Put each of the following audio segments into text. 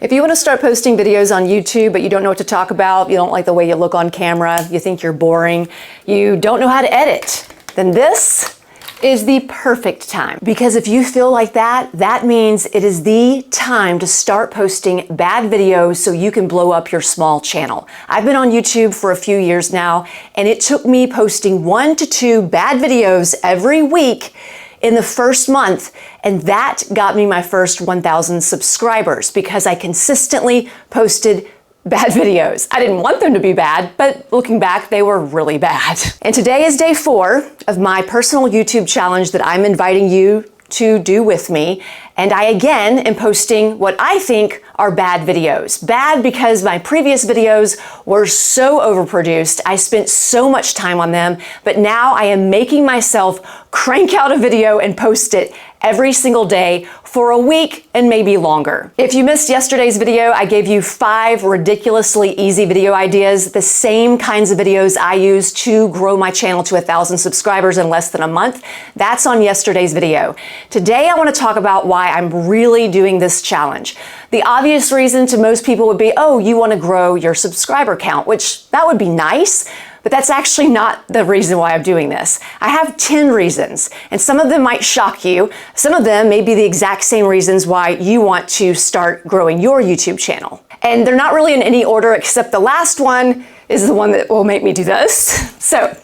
If you want to start posting videos on YouTube, but you don't know what to talk about, you don't like the way you look on camera, you think you're boring, you don't know how to edit, then this is the perfect time. Because if you feel like that, that means it is the time to start posting bad videos so you can blow up your small channel. I've been on YouTube for a few years now, and it took me posting 1 to 2 bad videos every week in the first month, and that got me my first 1,000 subscribers because I consistently posted bad videos. I didn't want them to be bad, but looking back, they were really bad. And today is day 4 of my personal YouTube challenge that I'm inviting you to do with me. And I again am posting what I think are bad videos. Bad because my previous videos were so overproduced. I spent so much time on them, but now I am making myself crank out a video and post it every single day for a week and maybe longer. If you missed yesterday's video, I gave you 5 ridiculously easy video ideas, the same kinds of videos I use to grow my channel to 1,000 subscribers in less than a month. That's on yesterday's video. Today, I want to talk about why I'm really doing this challenge. The obvious reason to most people would be, oh, you want to grow your subscriber count, which that would be nice. But that's actually not the reason why I'm doing this. I have 10 reasons, and some of them might shock you. Some of them may be the exact same reasons why you want to start growing your YouTube channel. And they're not really in any order, except the last one is the one that will make me do this. So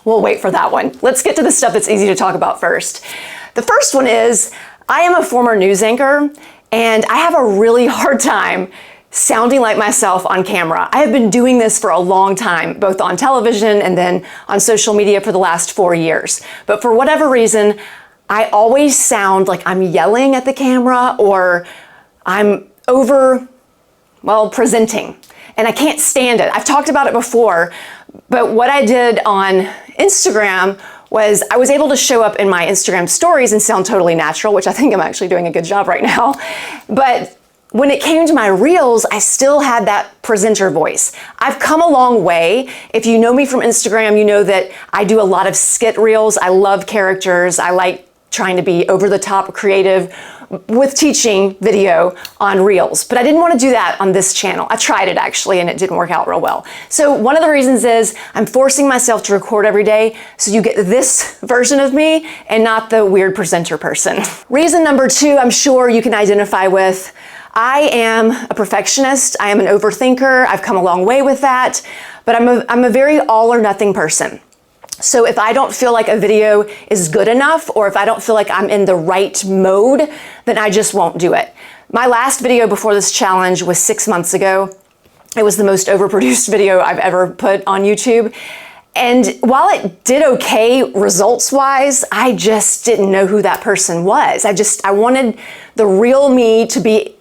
we'll wait for that one. Let's get to the stuff that's easy to talk about first. The first one is, I am a former news anchor, and I have a really hard time sounding like myself on camera. I have been doing this for a long time, both on television and then on social media for the last 4 years. But for whatever reason, I always sound like I'm yelling at the camera or I'm presenting. And I can't stand it. I've talked about it before, but what I did on Instagram was I was able to show up in my Instagram stories and sound totally natural, which I think I'm actually doing a good job right now. But when it came to my reels, I still had that presenter voice. I've come a long way. If you know me from Instagram, you know that I do a lot of skit reels. I love characters. I like trying to be over the top creative with teaching video on reels. But I didn't want to do that on this channel. I tried it actually, and it didn't work out real well. So one of the reasons is I'm forcing myself to record every day so you get this version of me and not the weird presenter person. Reason number 2, I'm sure you can identify with. I am a perfectionist. I am an overthinker. I've come a long way with that, but I'm a very all or nothing person. So if I don't feel like a video is good enough, or if I don't feel like I'm in the right mode, then I just won't do it. My last video before this challenge was 6 months ago. It was the most overproduced video I've ever put on YouTube. And while it did okay results-wise, I just didn't know who that person was. I wanted the real me to be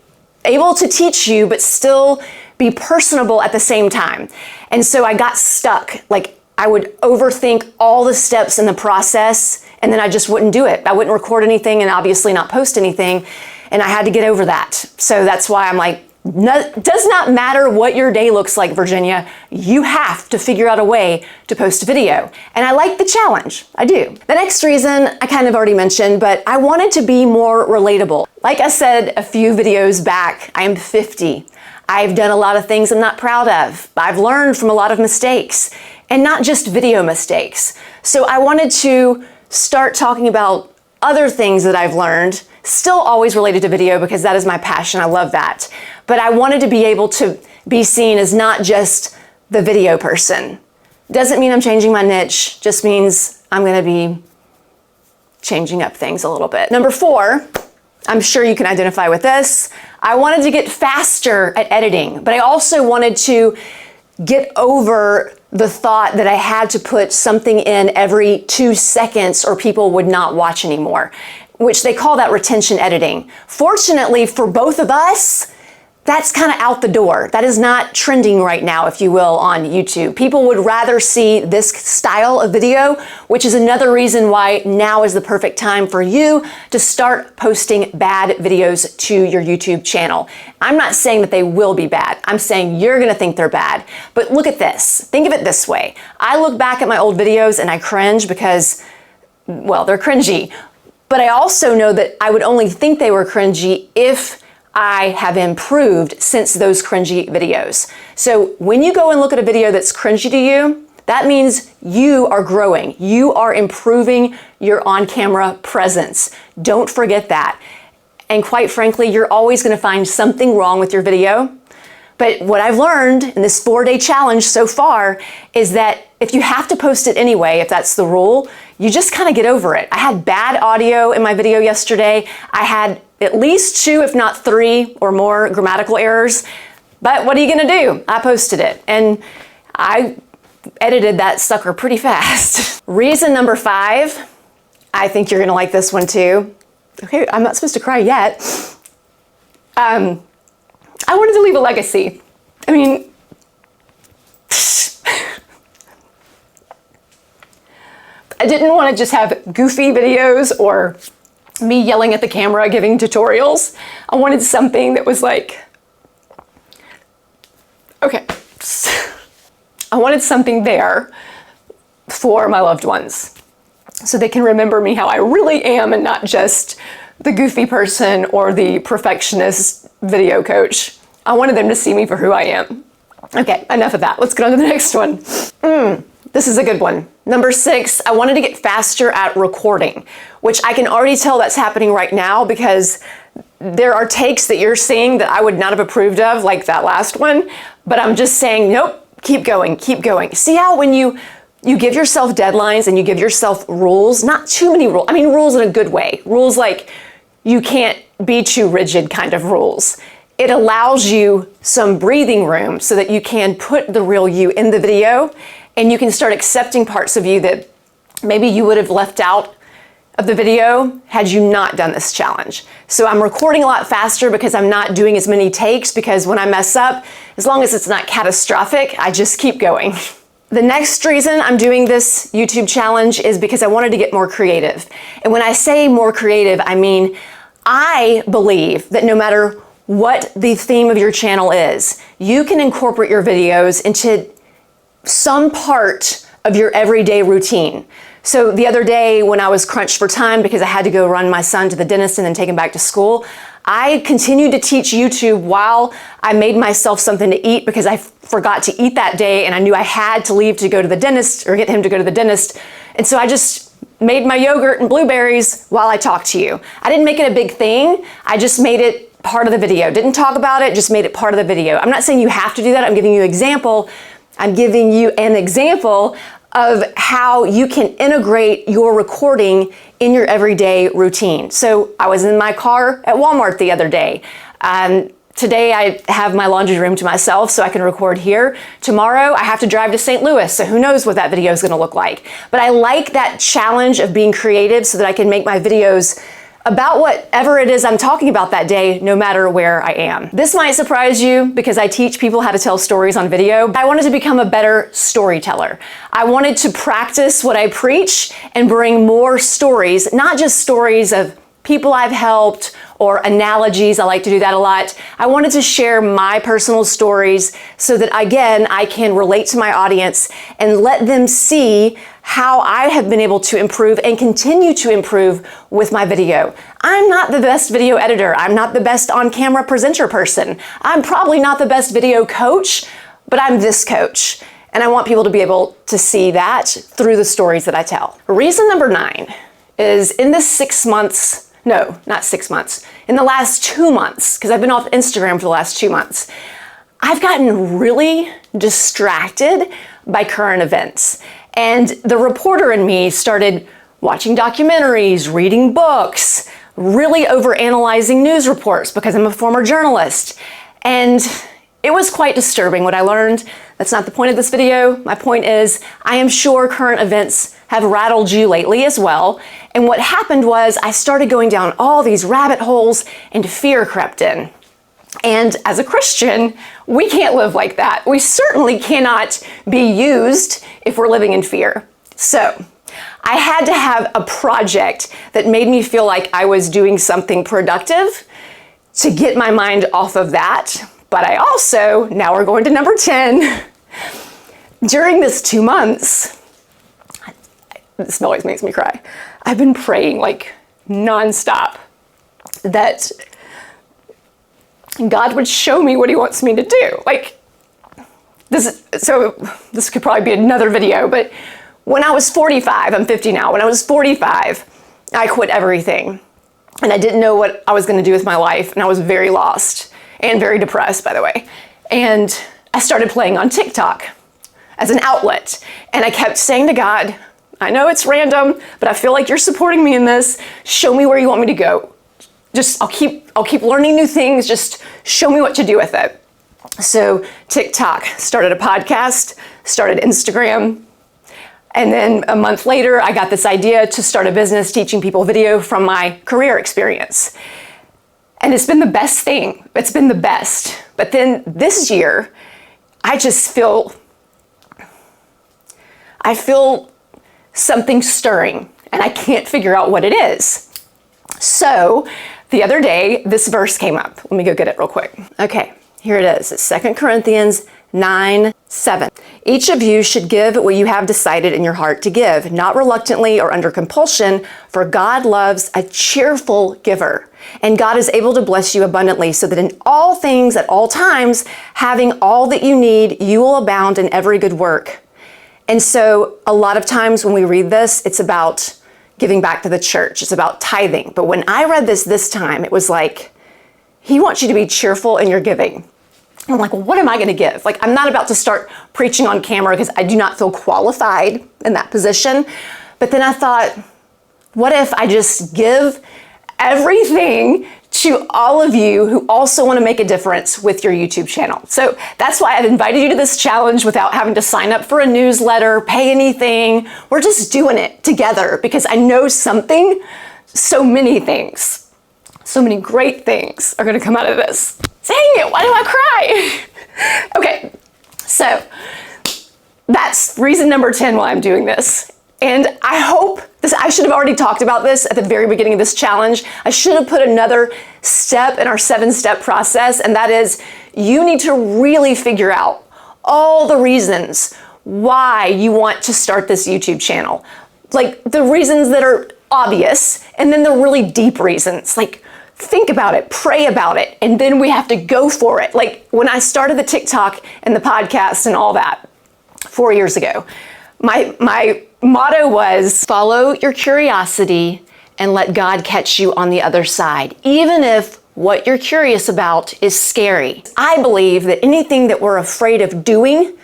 able to teach you, but still be personable at the same time. And so I got stuck. Like, I would overthink all the steps in the process, and then I just wouldn't do it. I wouldn't record anything and obviously not post anything. And I had to get over that. So that's why I'm like, does not matter what your day looks like, Virginia. You have to figure out a way to post a video. And I like the challenge. I do. The next reason I kind of already mentioned, but I wanted to be more relatable. Like I said a few videos back, I am 50. I've done a lot of things I'm not proud of. I've learned from a lot of mistakes, and not just video mistakes. So I wanted to start talking about other things that I've learned, still always related to video because that is my passion. I love that. But I wanted to be able to be seen as not just the video person. Doesn't mean I'm changing my niche, just means I'm gonna be changing up things a little bit. Number 4, I'm sure you can identify with this. I wanted to get faster at editing, but I also wanted to get over the thought that I had to put something in every 2 seconds or people would not watch anymore, which they call that retention editing. Fortunately for both of us, that's kind of out the door. That is not trending right now, if you will, on YouTube. People would rather see this style of video, which is another reason why now is the perfect time for you to start posting bad videos to your YouTube channel. I'm not saying that they will be bad. I'm saying you're gonna think they're bad. But look at this. Think of it this way. I look back at my old videos and I cringe because, well, they're cringy. But I also know that I would only think they were cringy if I have improved since those cringy videos. So when you go and look at a video that's cringy to you, that means you are growing. You are improving your on-camera presence. Don't forget that. And quite frankly, you're always going to find something wrong with your video. But what I've learned in this 4-day challenge so far is that if you have to post it anyway, if that's the rule, you just kind of get over it. I had bad audio in my video yesterday. I had at least 2, if not 3 or more grammatical errors. But what are you going to do? I posted it. And I edited that sucker pretty fast. Reason number 5, I think you're going to like this one too. Okay, I'm not supposed to cry yet. I wanted to leave a legacy. I mean, I didn't want to just have goofy videos or me yelling at the camera giving tutorials. I wanted something that was like, okay, I wanted something there for my loved ones so they can remember me how I really am and not just the goofy person or the perfectionist video coach. I wanted them to see me for who I am. Okay, enough of that. Let's get on to the next one. This is a good one. Number 6, I wanted to get faster at recording, which I can already tell that's happening right now because there are takes that you're seeing that I would not have approved of, like that last one, but I'm just saying, nope, keep going, keep going. See how when you give yourself deadlines and you give yourself rules, not too many rules, I mean rules in a good way, rules like you can't be too rigid kind of rules. It allows you some breathing room so that you can put the real you in the video and you can start accepting parts of you that maybe you would have left out of the video had you not done this challenge. So I'm recording a lot faster because I'm not doing as many takes because when I mess up, as long as it's not catastrophic, I just keep going. The next reason I'm doing this YouTube challenge is because I wanted to get more creative. And when I say more creative, I mean, I believe that no matter what the theme of your channel is, you can incorporate your videos into some part of your everyday routine. So the other day when I was crunched for time because I had to go run my son to the dentist and then take him back to school, I continued to teach YouTube while I made myself something to eat because I forgot to eat that day and I knew I had to leave to go to the dentist or get him to go to the dentist. And so I just made my yogurt and blueberries while I talked to you. I didn't make it a big thing. I just made it part of the video. Didn't talk about it, just made it part of the video. I'm not saying you have to do that. I'm giving you an example. I'm giving you an example of how you can integrate your recording in your everyday routine. So I was in my car at Walmart the other day. Today I have my laundry room to myself so I can record here. Tomorrow I have to drive to St. Louis, so who knows what that video is gonna look like. But I like that challenge of being creative so that I can make my videos about whatever it is I'm talking about that day, no matter where I am. This might surprise you because I teach people how to tell stories on video. I wanted to become a better storyteller. I wanted to practice what I preach and bring more stories, not just stories of people I've helped or analogies. I like to do that a lot. I wanted to share my personal stories so that, again, I can relate to my audience and let them see how I have been able to improve and continue to improve with my video. I'm not the best video editor. I'm not the best on-camera presenter person. I'm probably not the best video coach, but I'm this coach. And I want people to be able to see that through the stories that I tell. Reason number 9 is in this 6 months, no, not 6 months, in the last 2 months, because I've been off Instagram for the last 2 months, I've gotten really distracted by current events. And the reporter in me started watching documentaries, reading books, really overanalyzing news reports because I'm a former journalist. And it was quite disturbing what I learned. That's not the point of this video. My point is, I am sure current events have rattled you lately as well. And what happened was I started going down all these rabbit holes and fear crept in. And as a Christian, we can't live like that. We certainly cannot be used if we're living in fear. So I had to have a project that made me feel like I was doing something productive to get my mind off of that. But I also, now we're going to number 10. During this 2 months, this always makes me cry. I've been praying like nonstop that God would show me what he wants me to do. Like, this could probably be another video, but when I was 45, I'm 50 now, when I was 45, I quit everything. And I didn't know what I was going to do with my life, and I was very lost and very depressed, by the way. And I started playing on TikTok as an outlet. And I kept saying to God, I know it's random, but I feel like you're supporting me in this. Show me where you want me to go. Just, I'll keep learning new things. Just show me what to do with it. So TikTok, started a podcast, started Instagram. And then a month later, I got this idea to start a business teaching people video from my career experience. And it's been the best thing. It's been the best. But then this year, I feel something stirring, and I can't figure out what it is. So the other day, this verse came up. Let me go get it real quick. Okay, here it is. It's 2 Corinthians 9:7. Each of you should give what you have decided in your heart to give, not reluctantly or under compulsion, for God loves a cheerful giver. And God is able to bless you abundantly, so that in all things at all times, having all that you need, you will abound in every good work. And so a lot of times when we read this, it's about giving back to the church. It's about tithing. But when I read this time, it was like, he wants you to be cheerful in your giving. I'm like, well, what am I going to give? Like, I'm not about to start preaching on camera because I do not feel qualified in that position. But then I thought, what if I just give everything to all of you who also want to make a difference with your YouTube channel? So that's why I've invited you to this challenge without having to sign up for a newsletter, pay anything. We're just doing it together because I know so many things, so many great things are going to come out of this. Dang it, why do I cry? Okay, so that's reason number 10 why I'm doing this. And I should have already talked about this at the very beginning of this challenge. I should have put another step in our 7-step process, and that is you need to really figure out all the reasons why you want to start this YouTube channel. Like the reasons that are obvious, and then the really deep reasons. Like, think about it, pray about it, and then we have to go for it. Like when I started the TikTok and the podcast and all that 4 years ago, my motto was follow your curiosity and let God catch you on the other side, even if what you're curious about is scary. I believe that anything that we're afraid of doing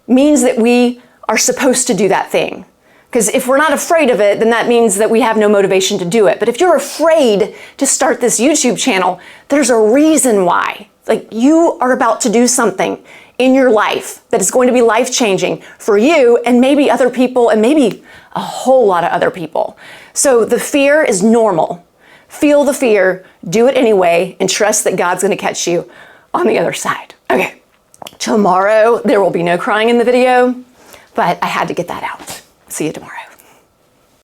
means that we are supposed to do that thing. Because if we're not afraid of it, then that means that we have no motivation to do it. But if you're afraid to start this YouTube channel, there's a reason why. Like, you are about to do something in your life that is going to be life-changing for you and maybe other people and maybe a whole lot of other people. So the fear is normal. Feel the fear, do it anyway, and trust that God's going to catch you on the other side. Okay, tomorrow there will be no crying in the video, but I had to get that out. See you tomorrow.